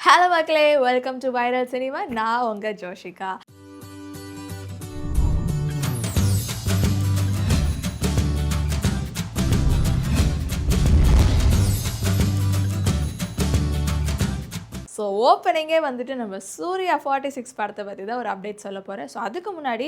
Hello மக்களே, welcome to viral cinema. நான் உங்கள் ஜோஷிகா. ஸோ ஓப்பனிங்கே வந்துட்டு நம்ம சூர்யா 46 படத்தை பற்றி தான் ஒரு அப்டேட் சொல்ல போகிறேன். ஸோ அதுக்கு முன்னாடி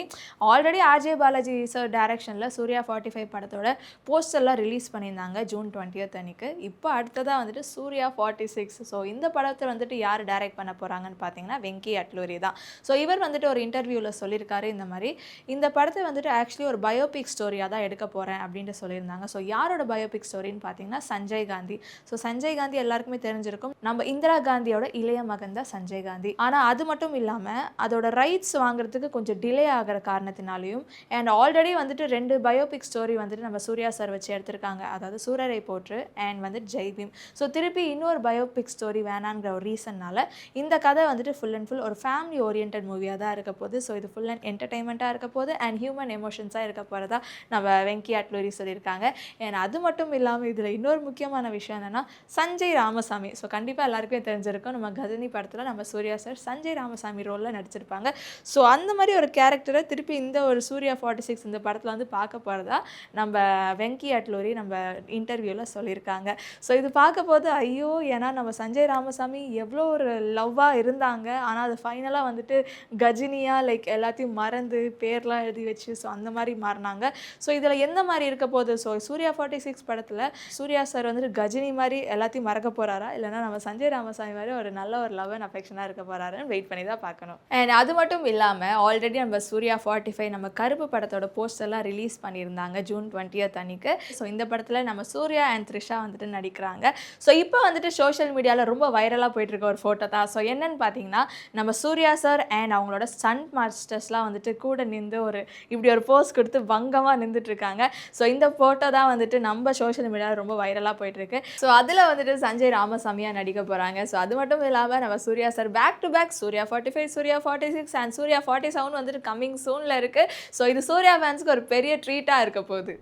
ஆல்ரெடி ஆர்ஜே பாலாஜி சார் டைரக்ஷனில் சூர்யா 45 படத்தோட போஸ்டர்லாம் ரிலீஸ் பண்ணியிருந்தாங்க ஜூன் 20 அன்னைக்கு. இப்போ அடுத்ததாக வந்துட்டு சூர்யா 46. ஸோ இந்த படத்தை வந்துட்டு யார் டைரக்ட் பண்ண போகிறாங்கன்னு பார்த்தீங்கன்னா வெங்கி அட்லூரி தான். ஸோ இவர் வந்துட்டு ஒரு இன்டர்வியூவில் சொல்லியிருக்காரு இந்த மாதிரி, இந்த படத்தை வந்துட்டு ஆக்சுவலி ஒரு பயோபிக் ஸ்டோரியாக தான் எடுக்க போகிறேன் அப்படின்ட்டு சொல்லியிருந்தாங்க. ஸோ யாரோட பயோபிக் ஸ்டோரின்னு பார்த்தீங்கன்னா சஞ்சய் காந்தி. ஸோ சஞ்சய் காந்தி எல்லாருக்குமே தெரிஞ்சிருக்கும், நம்ம இந்திரா காந்தியோட இளைய மகன் தான் சஞ்சய் காந்தி. ஆனால் அது மட்டும் இல்லாமல் அதோட ரைட்ஸ் வாங்குறதுக்கு கொஞ்சம் டிலே ஆகிற காரணத்தினாலையும் அண்ட் ஆல்ரெடி வந்துட்டு 2 பயோபிக் ஸ்டோரி வந்துட்டு நம்ம சூர்யா சார் வச்சு எடுத்திருக்காங்க. அதாவது சூரரை போற்று அண்ட் வந்துட்டு ஜெய்பீம். ஸோ திருப்பி இன்னொரு பயோபிக் ஸ்டோரி வேணாங்கிற ஒரு ரீசன்னால இந்த கதை வந்துட்டு ஃபுல் அண்ட் ஃபுல் ஒரு ஃபேமிலி ஓரியன்ட் மூவியாக தான் இருக்க போகுது. ஸோ இது ஃபுல் அண்ட் என்டர்டைன்மெண்ட்டாக இருக்க போகுது அண்ட் ஹியூமன் எமோஷன்ஸாக இருக்க போகிறதா நம்ம வெங்கி அட்லூரி சொல்லியிருக்காங்க. அண்ட் அது மட்டும் இல்லாமல் இதில் இன்னொரு முக்கியமான விஷயம் என்னென்னா சஞ்சய் ராமசாமி. ஸோ கண்டிப்பாக எல்லாருக்குமே தெரிஞ்சிருக்கும், நம்ம கஜினி படத்தில் நம்ம சூர்யா சார் சஞ்சய் ராமசாமி ரோலில் நடிச்சிருப்பாங்க. ஸோ அந்த மாதிரி ஒரு கேரக்டரை திருப்பி இந்த ஒரு சூர்யா 46 இந்த படத்தில் வந்து பார்க்க போகிறதா நம்ம வெங்கி அட்லூரி நம்ம இன்டர்வியூவில் சொல்லியிருக்காங்க. ஸோ இது பார்க்க போது ஐயோ, ஏன்னா நம்ம சஞ்சய் ராமசாமி எவ்வளோ ஒரு லவ்வாக இருந்தாங்க, ஆனால் அது ஃபைனலாக வந்துட்டு கஜினியாக லைக் எல்லாத்தையும் மறந்து பேர்லாம் எழுதி வச்சு ஸோ அந்த மாதிரி மாறினாங்க. ஸோ இதில் எந்த மாதிரி இருக்க போகுது? ஸோ சூர்யா 46 படத்தில் சூர்யா சார் வந்துட்டு கஜினி மாதிரி எல்லாத்தையும் மறக்க போகிறாரா, இல்லைனா நம்ம சஞ்சய் ராமசாமி மாதிரி ஒரு நல்ல ஒரு லவ் அண்ட் அஃபெக்ஷனாக இருக்க போகிறாருன்னு வெயிட் பண்ணி தான் பார்க்கணும். அண்ட் அது மட்டும் இல்லாமல் ஆல்ரெடி நம்ம சூர்யா 45 நம்ம கருப்பு படத்தோட போஸ்டர்லாம் ரிலீஸ் பண்ணியிருந்தாங்க ஜூன் 20 அன்னைக்கு. ஸோ இந்த படத்தில் நம்ம சூர்யா அண்ட் த்ரிஷா வந்துட்டு நடிக்கிறாங்க. ஸோ இப்போ வந்துட்டு சோஷியல் மீடியாவில் ரொம்ப வைரலாக போயிட்டுருக்க ஒரு ஃபோட்டோ தான். ஸோ என்னன்னு பார்த்தீங்கன்னா நம்ம சூர்யா சார் அண்ட் அவங்களோட ஸ்டண்ட் மாஸ்டர்ஸ்லாம் வந்துட்டு கூட நின்று இப்படி ஒரு போஸ் கொடுத்து பங்கமாக நின்றுட்டுருக்காங்க. ஸோ இந்த ஃபோட்டோ தான் வந்துட்டு நம்ம சோஷியல் மீடியாவில் ரொம்ப வைரலாக போயிட்டுருக்கு. ஸோ அதில் வந்துட்டு சஞ்சய் ராமசாமியாக நடிக்க போகிறாங்க. ஸோ அது மட்டும் இல்லாமல் நம்ம Suriya sir back to back Suriya 45, Suriya 46 and Suriya 47 வந்துட்டு கம்மிங் சூனில் இருக்குது. ஸோ இது சூர்யா ஃபேன்ஸுக்கு ஒரு பெரிய ட்ரீட்டாக இருக்க போகுது.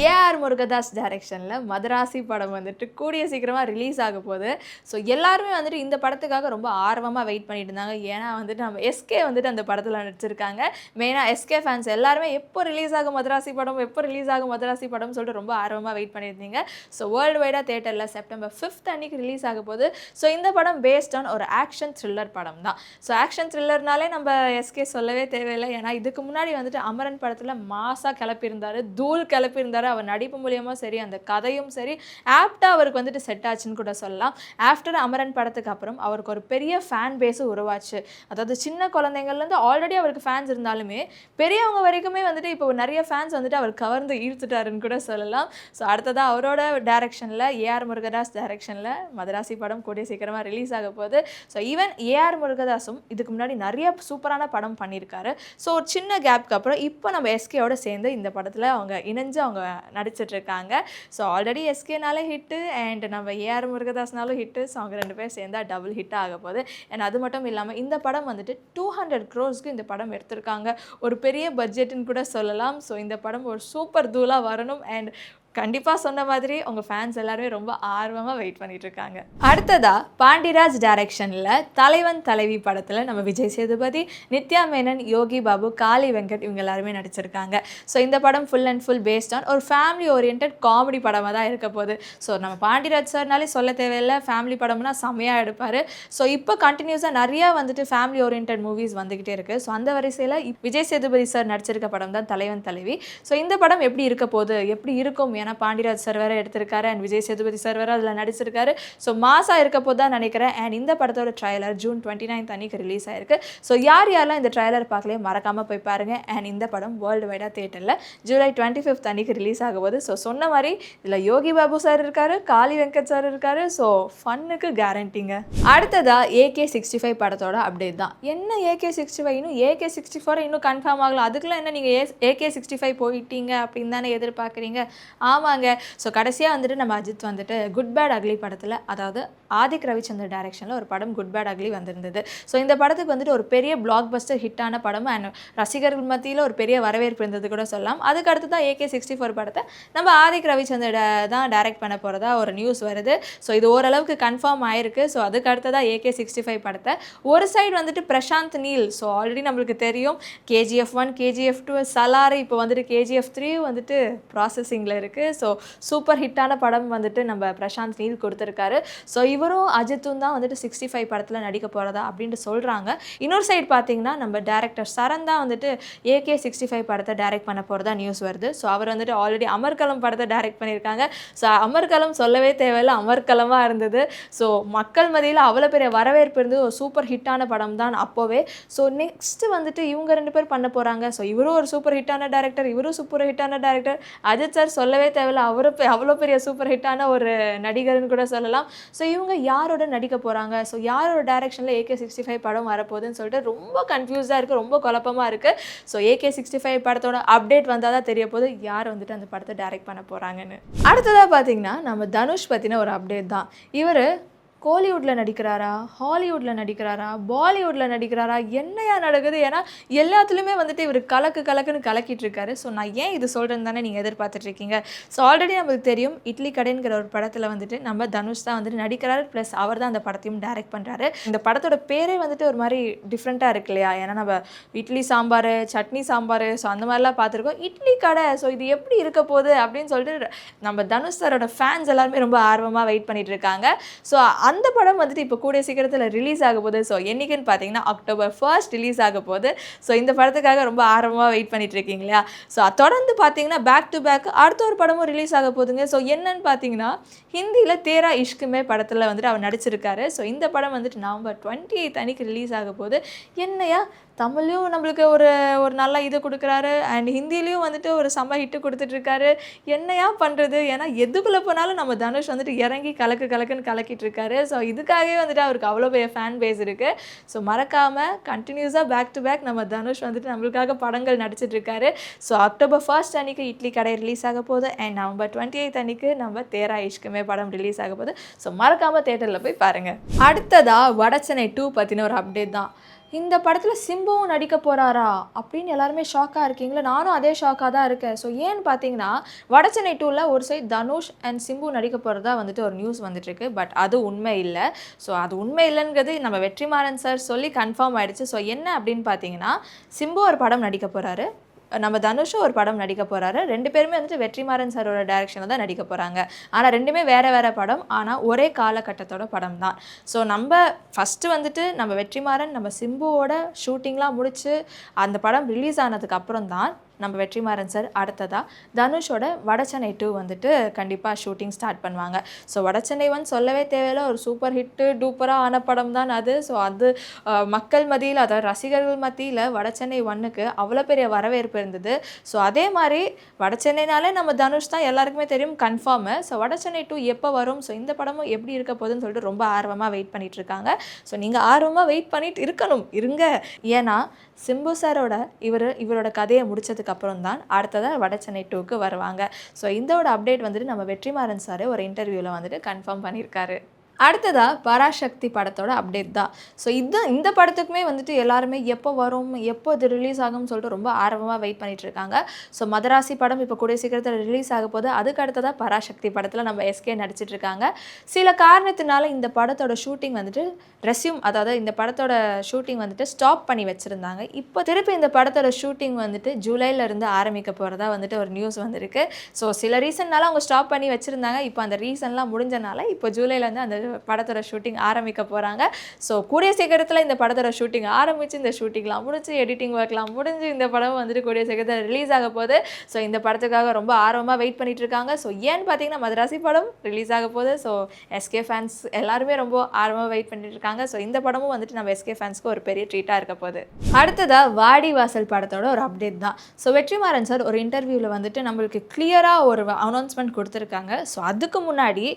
ஏஆர் முருகதாஸ் டைரக்ஷனில் மதராசி படம் வந்துட்டு கூடிய சீக்கிரமாக ரிலீஸ் ஆக போகுது. ஸோ எல்லாருமே வந்துட்டு இந்த படத்துக்காக ரொம்ப ஆர்வமாக வெயிட் பண்ணிட்டு இருந்தாங்க. ஏன்னா வந்துட்டு நம்ம எஸ்கே வந்துட்டு அந்த படத்தில் நடிச்சிருக்காங்க. மெயினாக எஸ்கே ஃபேன்ஸ் எல்லாருமே எப்போ ரிலீஸ் ஆகும் மதராசி படம், எப்போ ரிலீஸ் ஆகும் மதராசி படம்னு சொல்லிட்டு ரொம்ப ஆர்வமாக வெயிட் பண்ணியிருந்தீங்க. ஸோ வேர்ல்டு வைடாக தேட்டரில் செப்டம்பர் 5 அன்னைக்கு ரிலீஸ் ஆக போகுது. ஸோ இந்த படம் பேஸ்ட் ஆன் ஒரு ஆக்ஷன் த்ரில்லர் படம் தான். ஸோ ஆக்ஷன் த்ரில்லர்னாலே நம்ம எஸ்கே சொல்லவே தேவையில்லை. ஏன்னா இதுக்கு முன்னாடி வந்துட்டு அமரன் படத்தில் மாசாக கிளப்பியிருந்தார், தூள் கிளப்பியிருந்தார். அவர் நடிப்பு மூலியமாக சரி, அந்த கதையும் சரி ஆப்டாக அவருக்கு வந்துட்டு செட் ஆச்சுன்னு கூட சொல்லலாம். ஆஃப்டர் அமரன் படத்துக்கு அப்புறம் அவருக்கு ஒரு பெரிய ஃபேன் பேஸும் உருவாச்சு. அதாவது சின்ன குழந்தைங்கள்லேருந்து ஆல்ரெடி அவருக்கு ஃபேன்ஸ் இருந்தாலுமே பெரியவங்க வரைக்குமே வந்துட்டு இப்போ நிறைய ஃபேன்ஸ் வந்துட்டு அவர் கவர்ந்து ஈர்த்துட்டாருன்னு கூட சொல்லலாம். ஸோ அடுத்ததாக அவரோட டைரக்ஷனில் ஏஆர் முருகதாஸ் டைரக்ஷனில் மதராசி படம் கூடிய சீக்கிரமாக ரிலீஸ் ஆக போகுது. ஸோ ஈவன் ஏஆர் முருகதாஸும் இதுக்கு முன்னாடி நிறைய சூப்பரான படம் பண்ணியிருக்காரு. ஸோ ஒரு சின்ன கேப்க்கு அப்புறம் இப்போ நம்ம எஸ்கேயோட சேர்ந்து இந்த படத்தில் அவங்க இணைஞ்சு அவங்க நடிச்சிட்ருக்காங்க. ஸோ ஆல்ரெடி எஸ்கேனாலே ஹிட்டு அண்ட் நம்ம ஏஆர் முருகதாஸ்னாலும் ஹிட்டு. ஸோ அவங்க 2 பேர் சேர்ந்தால் டபுள் ஹிட் ஆக போகுது. அண்ட் அது மட்டும் இல்லாமல் இந்த படம் வந்துட்டு 200 crores இந்த படம் எடுத்திருக்காங்க. ஒரு பெரிய பட்ஜெட்டுன்னு கூட சொல்லலாம். ஸோ இந்த படம் ஒரு சூப்பர் தூளாக வரணும் அண்ட் கண்டிப்பாக சொன்ன மாதிரி உங்கள் ஃபேன்ஸ் எல்லாருமே ரொம்ப ஆர்வமாக வெயிட் பண்ணிட்டு இருக்காங்க. அடுத்ததாக பாண்டிராஜ் டைரக்ஷனில் தலைவன் தலைவி படத்தில் நம்ம விஜய் சேதுபதி, நித்யா மேனன், யோகி பாபு, காளி வெங்கட் இவங்க எல்லாருமே நடிச்சிருக்காங்க. ஸோ இந்த படம் full and full based on ஒரு ஃபேமிலி ஓரியன்ட் காமெடி படமாக தான் இருக்க போகுது. ஸோ நம்ம பாண்டிராஜ் சார்னாலே சொல்ல தேவையில்லை, ஃபேமிலி படம்னா செம்மையாக எடுப்பார். ஸோ இப்போ கண்டினியூஸாக நிறையா வந்துட்டு ஃபேமிலி ஓரியன்ட் மூவிஸ் வந்துக்கிட்டே இருக்குது. ஸோ அந்த வரிசையில் விஜய் சேதுபதி சார் நடிச்சிருக்க படம் தான் தலைவன் தலைவி. ஸோ இந்த படம் எப்படி இருக்க போகுது, எப்படி இருக்கும்? ஏன்னா பாண்டிராஜ் சார் வேறு எடுத்திருக்காரு அண்ட் விஜய் சேதுபதி சார் வேறு அதில் நடிச்சிருக்காரு. ஸோ மாசாக இருக்க போது தான் நினைக்கிறேன். அண்ட் இந்த படத்தோட ட்ரைலர் ஜூன் 29 அன்னைக்கு ரிலீஸ் ஆயிருக்கு. ஸோ யாரெல்லாம் இந்த ட்ரைலர் பார்க்கலையே மறக்காமல் போய் பாருங்கள். அண்ட் இந்த படம் வேர்ல்டு வைடாக தேட்டரில் ஜூலை 25 அன்னைக்கு ரிலீஸ் ஆக போது. ஸோ சொன்ன மாதிரி இதில் யோகி பாபு சார் இருக்காரு, காளி வெங்கட் சார் இருக்காரு. ஸோ ஃபன்னுக்கு கேரண்டிங்க. அடுத்ததாக AK65 படத்தோட அப்டேட் தான். என்ன AK65 இன்னும் AK64 இன்னும் கன்ஃபார்ம் ஆகலாம், அதுக்குலாம் என்ன நீங்கள் AK65 போயிட்டீங்க அப்படின்னு தானே எதிர்பார்க்குறீங்க? ஆமாங்க. ஸோ கடைசியாக வந்துட்டு நம்ம அஜித் வந்துட்டு குட் பேட் அக்லி படத்தில், அதாவது ஆதிக் ரவிச்சந்தர் டைரக்ஷனில் ஒரு படம் குட் பேட் அக்லி வந்திருந்தது. ஸோ இந்த படத்துக்கு வந்துட்டு ஒரு பெரிய பிளாக் பஸ்டர் ஹிட்டான படம் அண்ட் ரசிகர்கள் மத்தியில் ஒரு பெரிய வரவேற்பு இருந்தது கூட சொல்லலாம். அதுக்கு அடுத்து தான் AK64 படத்தை நம்ம ஆதிக் ரவிச்சந்தர் தான் டைரக்ட் பண்ண போகிறதா ஒரு நியூஸ் வருது. ஸோ இது ஓரளவுக்கு கன்ஃபார்ம் ஆயிருக்கு. ஸோ அதுக்கு அடுத்ததாக AK65 படத்தை ஒரு சைடு வந்துட்டு பிரசாந்த் நீல், ஸோ ஆல்ரெடி நம்மளுக்கு தெரியும் KGF1, KGF2, சலார், இப்போ வந்துட்டு KGF3 வந்துட்டு ப்ராசஸிங்கில் இருக்குது. ஸோ சூப்பர் ஹிட்டான படம் வந்துட்டு நம்ம பிரசாந்த் நீல் கொடுத்துருக்காரு. ஸோ இவரும் அஜித்தும் தான் வந்துட்டு 65 படத்தில் நடிக்க போகிறதா அப்படின்ட்டு சொல்கிறாங்க. இன்னொரு சைடு பார்த்தீங்கன்னா நம்ம டேரக்டர் சரண் தான் வந்துட்டு AK65 படத்தை டைரக்ட் பண்ண போகிறதா நியூஸ் வருது. ஸோ அவர் வந்துட்டு ஆல்ரெடி அமர்கலம் படத்தை டைரக்ட் பண்ணியிருக்காங்க. ஸோ அமர்கலம் சொல்லவே தேவையில்லை, அமர்கலமாக இருந்தது. ஸோ மக்கள் மத்தியில் அவ்வளோ பெரிய வரவேற்பு இருந்தது. ஒரு சூப்பர் ஹிட்டான படம் தான் அப்போவே. ஸோ நெக்ஸ்ட்டு வந்துட்டு இவங்க 2 பேர் பண்ண போகிறாங்க. ஸோ இவரும் ஒரு சூப்பர் ஹிட்டான டேரக்டர், இவரும் சூப்பர் ஹிட்டான டேரக்டர். அஜித் சார் சொல்லவே தேவையில்லை, அவ்வளோ பெரிய சூப்பர் ஹிட்டான ஒரு நடிகர்னு கூட சொல்லலாம். ஸோ இவங்க யாரோட நடிக்க போகிறாங்க, ஸோ யாரோட டைரக்ஷனில் AK65 படம் வரப்போகுதுன்னு சொல்லிட்டு ரொம்ப கன்ஃபியூஸாக இருக்குது, ரொம்ப குழப்பமாக இருக்குது. ஸோ AK65 படத்தோட அப்டேட் வந்தால் தான் தெரிய போகுது யார் வந்துட்டு அந்த படத்தை டைரக்ட் பண்ண போகிறாங்கன்னு. அடுத்ததாக பார்த்தீங்கன்னா நம்ம தனுஷ் பற்றின ஒரு அப்டேட் தான். இவர் கோலிவுட்டில் நடிக்கிறாரா, ஹாலிவுட்டில் நடிக்கிறாரா, பாலிவுட்டில் நடிக்கிறாரா, என்னையா நடக்குது? ஏன்னா எல்லாத்துலேயுமே வந்துட்டு இவர் கலக்குன்னு கலக்கிட்டு இருக்காரு. ஸோ நான் ஏன் இது சொல்கிறேன்னு தானே நீங்கள் எதிர்பார்த்துட்ருக்கீங்க. ஸோ ஆல்ரெடி நமக்கு தெரியும் இட்லி கடைங்கிற ஒரு படத்தில் வந்துட்டு நம்ம தனுஷ் தான் வந்துட்டு நடிக்கிறாரு, ப்ளஸ் அவர் தான் அந்த படத்தையும் டைரக்ட் பண்ணுறாரு. இந்த படத்தோட பேரே வந்துட்டு ஒரு மாதிரி டிஃப்ரெண்ட்டாக இருக்கு இல்லையா? ஏன்னா நம்ம இட்லி சாம்பார், சட்னி சாம்பார், ஸோ அந்த மாதிரிலாம் பார்த்துருக்கோம். இட்லி கடை, ஸோ இது எப்படி இருக்க போகுது அப்படின்னு சொல்லிட்டு நம்ம தனுஷ் சாரோட ஃபேன்ஸ் எல்லாருமே ரொம்ப ஆர்வமாக வெயிட் பண்ணிட்டு இருக்காங்க. ஸோ அந்த படம் வந்துட்டு இப்போ கூடிய சீக்கிரத்தில் ரிலீஸ் ஆக போகுது. ஸோ என்றைக்குன்னு பார்த்தீங்கன்னா October 1 ரிலீஸ் ஆக போகுது. ஸோ இந்த படத்துக்காக ரொம்ப ஆர்வமாக வெயிட் பண்ணிட்டு இருக்கீங்க இல்லையா? ஸோ தொடர்ந்து பார்த்தீங்கன்னா பேக் டு பேக் அடுத்த ஒரு படமும் ரிலீஸ் ஆக போகுதுங்க. ஸோ என்னன்னு பார்த்தீங்கன்னா ஹிந்தியில் தேரா இஷ்குமே படத்தில் வந்துட்டு அவர் நடிச்சிருக்காரு. ஸோ இந்த படம் வந்துட்டு November 28 அன்னைக்கு ரிலீஸ் ஆக போகுது. என்னையா தமிழ்லையும் நம்மளுக்கு ஒரு நல்ல இது கொடுக்குறாரு அண்ட் ஹிந்திலையும் வந்துட்டு ஒரு செம்ம ஹிட்டு கொடுத்துட்ருக்காரு. என்னையா பண்ணுறது? ஏன்னா எதுக்குள்ளே போனாலும் நம்ம தனுஷ் வந்துட்டு இறங்கி கலக்குன்னு கலக்கிட்டு இருக்காரு. ஸோ இதுக்காகவே வந்துட்டு அவருக்கு அவ்வளோ பெரிய ஃபேன் பேஸ் இருக்குது. ஸோ மறக்காமல் கண்டினியூஸாக பேக் டு பேக் நம்ம தனுஷ் வந்துட்டு நம்மளுக்காக படங்கள் நடிச்சிட்ருக்காரு. ஸோ October 1 அன்றைக்கி இட்லி கடை ரிலீஸ் ஆக போகுது அண்ட் November 28 அன்றைக்கி நம்ம தேரா இஷ்குமே படம் ரிலீஸ் ஆக போகுது. ஸோ மறக்காமல் தேட்டரில் போய் பாருங்கள். அடுத்ததாக வடச்சென்னை 2 பற்றின ஒரு அப்டேட் தான். இந்த படத்தில் சிம்புவும் நடிக்க போகிறாரா அப்படின்னு எல்லாருமே ஷாக்காக இருக்கீங்களா? நானும் அதே ஷாக்காக தான் இருக்கேன். ஸோ ஏன்னு பார்த்தீங்கன்னா வடச்சென்னை 2ல் ஒரு சைடு தனுஷ் அண்ட் சிம்பு நடிக்க போகிறதா வந்துட்டு ஒரு நியூஸ் வந்துட்டுருக்கு. பட் அது உண்மை இல்லை. ஸோ அது உண்மை இல்லைங்கிறது நம்ம வெற்றிமாறன் சார் சொல்லி கன்ஃபார்ம் ஆகிடுச்சு. ஸோ என்ன அப்படின்னு பார்த்தீங்கன்னா சிம்பு ஒரு படம் நடிக்க போகிறாரு, நம்ம தனுஷும் ஒரு படம் நடிக்க போகிறாரு. 2 பேருமே வந்துட்டு வெற்றிமாறன் சாரோட டைரக்ஷனில் தான் நடிக்க போகிறாங்க. ஆனால் 2மே வேறு படம், ஆனால் ஒரே காலகட்டத்தோட படம் தான். ஸோ நம்ம ஃபஸ்ட்டு வந்துட்டு நம்ம வெற்றிமாறன் நம்ம சிம்புவோட ஷூட்டிங்லாம் முடித்து அந்த படம் ரிலீஸ் ஆனதுக்கு அப்புறம் தான் நம்ம வெற்றிமாறன் சார் அடுத்ததாக தனுஷோட வடச்சென்னை 2 வந்துட்டு கண்டிப்பாக ஷூட்டிங் ஸ்டார்ட் பண்ணுவாங்க. ஸோ வடச்சென்னை 1 சொல்லவே தேவையில்லை, ஒரு சூப்பர் ஹிட்டு டூப்பராக ஆன படம் தான் அது. ஸோ அது மக்கள் மத்தியில், அதாவது ரசிகர்கள் மத்தியில் வடச்சென்னை 1க்கு அவ்வளோ பெரிய வரவேற்பு இருந்தது. ஸோ அதே மாதிரி வடச்சென்னைனாலே நம்ம தனுஷ் தான் எல்லாருக்குமே தெரியும் கன்ஃபார்மு. ஸோ வடச்சென்னை 2 எப்போ வரும், ஸோ இந்த படமும் எப்படி இருக்க போகுதுன்னு சொல்லிட்டு ரொம்ப ஆர்வமாக வெயிட் பண்ணிட்டு இருக்காங்க. ஸோ நீங்கள் ஆர்வமாக வெயிட் பண்ணிட்டு இருங்க. ஏன்னா சிம்பு சாரோட இவரோட கதையை முடிச்சதுக்கு அப்புறம் தான் அடுத்ததாக வடச்சென்னை 2க்கு வருவாங்க. ஸோ இதோட அப்டேட் வந்துட்டு நம்ம வெற்றிமாறன் சார் ஒரு இன்டர்வியூவில் வந்துட்டு கன்ஃபார்ம் பண்ணியிருக்காரு. அடுத்ததாக பராசக்தி படத்தோட அப்டேட் தான். ஸோ இந்த படத்துக்குமே வந்துட்டு எல்லாருமே எப்போ வரும், எப்போ இது ரிலீஸ் ஆகும்னு சொல்லிட்டு ரொம்ப ஆர்வமாக வெயிட் பண்ணிட்டு இருக்காங்க. ஸோ மதராசி படம் இப்போ கூடிய சீக்கிரத்தில் ரிலீஸ் ஆக போது. அதுக்கு அடுத்ததாக பராசக்தி படத்தில் நம்ம எஸ்கே நடிச்சிட்டு இருக்காங்க. சில காரணத்தினால இந்த படத்தோட ஷூட்டிங் வந்துட்டு அதாவது இந்த படத்தோட ஷூட்டிங் வந்துட்டு ஸ்டாப் பண்ணி வச்சுருந்தாங்க. இப்போ திருப்பி இந்த படத்தோட ஷூட்டிங் வந்துட்டு ஜூலைலேருந்து ஆரம்பிக்க போகிறதா வந்துட்டு ஒரு நியூஸ் வந்திருக்கு. ஸோ சில ரீசன்னால அவங்க ஸ்டாப் பண்ணி வச்சுருந்தாங்க. இப்போ அந்த ரீசன்லாம் முடிஞ்சனால இப்போ ஜூலைலேருந்து அந்த படத்தோட ஷூட்டிங் ஆரம்பிக்க போகிறாங்க. ஸோ கூடிய சீக்கிரத்தில் இந்த படத்தோட ஷூட்டிங் ஆரம்பித்து இந்த ஷூட்டிங்லாம் முடிச்சு எடிட்டிங் ஒர்க்லாம் முடிஞ்சு இந்த படம் வந்துட்டு கூடிய சீக்கிரத்தில் ரிலீஸ் ஆக போகுது. ஸோ இந்த படத்துக்காக ரொம்ப ஆர்வமாக வெயிட் பண்ணிட்டு இருக்காங்க. ஸோ ஏன்னு பார்த்தீங்கன்னா மதராசி படம் ரிலீஸ் ஆக போகுது. ஸோ எஸ்கே ஃபேன்ஸ் எல்லாருமே ரொம்ப ஆர்வமாக வெயிட் பண்ணிட்டு இருக்காங்க. ஸோ இந்த படமும் வந்துட்டு நம்ம எஸ்கே ஃபேன்ஸ்க்கு ஒரு பெரிய ட்ரீட்டாக இருக்க போகுது. அடுத்ததாக வாடிவாசல் படத்தோட ஒரு அப்டேட் தான். ஸோ வெற்றிமாறன் சார் ஒரு இன்டர்வியூவில் வந்துட்டு நம்மளுக்கு கிளியராக ஒரு அனௌன்ஸ்மெண்ட் கொடுத்துருக்காங்க. ஸோ அதுக்கு முன்னாடி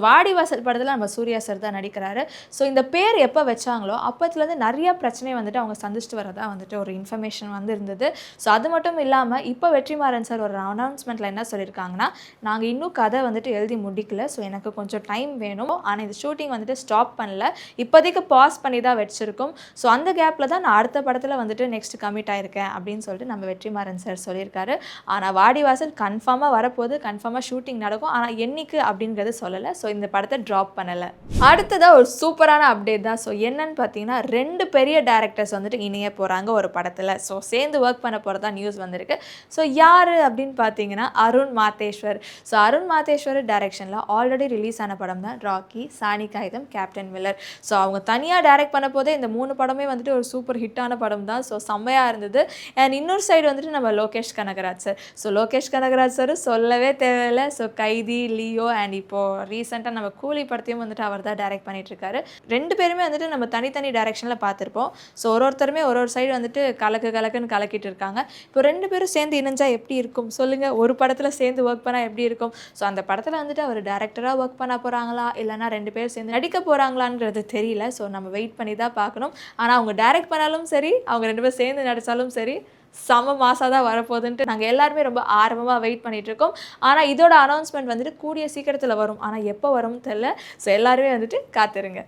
வாடிவாசல் படத்தில் நம்ம சூர்யா சார் தான் நடிக்கிறாரு. ஸோ இந்த பேர் எப்போ வச்சாங்களோ அப்போத்துலேருந்து நிறைய பிரச்சனை வந்துட்டு அவங்க சந்திச்சுட்டு வரதா வந்துட்டு ஒரு இன்ஃபர்மேஷன் வந்து இருந்தது. ஸோ அது மட்டும் இல்லாமல் இப்போ வெற்றிமாறன் சார் ஒரு அனௌன்ஸ்மெண்ட்டில் என்ன சொல்லியிருக்காங்கன்னா, நாங்கள் இன்னும் கதை வந்துட்டு எழுதி முடிக்கல, ஸோ எனக்கு கொஞ்சம் டைம் வேணும், ஆனால் இந்த ஷூட்டிங் வந்துட்டு ஸ்டாப் பண்ணல, இப்போதைக்கு பாஸ் பண்ணி தான் வச்சுருக்கோம். ஸோ அந்த கேப்பில் தான் நான் அடுத்த படத்தில் வந்துட்டு நெக்ஸ்ட் கமிட் ஆயிருக்கேன் அப்படின்னு சொல்லிட்டு நம்ம வெற்றிமாறன் சார் சொல்லியிருக்காரு. ஆனால் வாடிவாசல் கன்ஃபார்மாக வரப்போகுது, கன்ஃபார்மாக ஷூட்டிங் நடக்கும், ஆனால் என்னைக்கு அப்படிங்கிறது சொல்லலை. ஸோ இந்த படத்தை ட்ராப் பண்ணலை. அடுத்ததாக ஒரு சூப்பரான அப்டேட் தான். ஸோ என்னன்னு பார்த்தீங்கன்னா 2 பெரிய டேரக்டர்ஸ் வந்துட்டு இணைய போகிறாங்க ஒரு படத்தில். ஸோ சேர்ந்து ஒர்க் பண்ண போகிறதா நியூஸ் வந்திருக்கு. ஸோ யார் அப்படின்னு பார்த்தீங்கன்னா அருண் மாதேஸ்வர். ஸோ அருண் மாதேஸ்வர் டைரக்ஷனில் ஆல்ரெடி ரிலீஸ் ஆன படம் தான் ராக்கி, சாணி காகிதம், கேப்டன் மில்லர். ஸோ அவங்க தனியாக டைரக்ட் பண்ண போதே இந்த 3 படமே வந்துட்டு ஒரு சூப்பர் ஹிட்டான படம் தான். ஸோ செம்மையாக இருந்தது. அண்ட் இன்னொரு சைடு வந்துட்டு நம்ம Lokesh Kanagaraj sir. So Lokesh Kanagaraj sir சொல்லவே தேவையில்லை. ஸோ கைதி, லியோ அண்ட் இப்போது ரீசெண்டாக நம்ம கூலி படத்தையும் வந்துட்டு அவர் தான் டைரக்ட் பண்ணிட்டுருக்காரு. 2 பேருமே வந்துட்டு நம்ம தனித்தனி டைரக்ஷனில் பார்த்துருப்போம். ஸோ ஒருத்தருமே ஒரு சைடு வந்துட்டு கலக்குன்னு கலக்கிட்டு இருக்காங்க. இப்போ 2 பேரும் சேர்ந்து இணைஞ்சா எப்படி இருக்கும் சொல்லுங்கள்? ஒரு படத்தில் சேர்ந்து ஒர்க் பண்ணால் எப்படி இருக்கும்? ஸோ அந்த படத்தில் வந்துட்டு அவர் டேரக்டராக ஒர்க் பண்ண போகிறாங்களா, இல்லைனா 2 பேர் சேர்ந்து நடிக்க போகிறாங்களான்றது தெரியல. ஸோ நம்ம வெயிட் பண்ணி தான் பார்க்கணும். ஆனால் அவங்க டைரக்ட் பண்ணாலும் சரி, அவங்க 2 பேர் சேர்ந்து நடித்தாலும் சரி, செம மாசாக தான் வரப்போகுதுன்ட்டு நாங்கள் எல்லாருமே ரொம்ப ஆர்வமாக வெயிட் பண்ணிகிட்ருக்கோம். ஆனால் இதோட அனௌன்ஸ்மெண்ட் வந்துட்டு கூடிய சீக்கிரத்தில் வரும். ஆனால் எப்போ வரும்னு தெரில. ஸோ எல்லாருமே வந்துட்டு காத்திருங்க.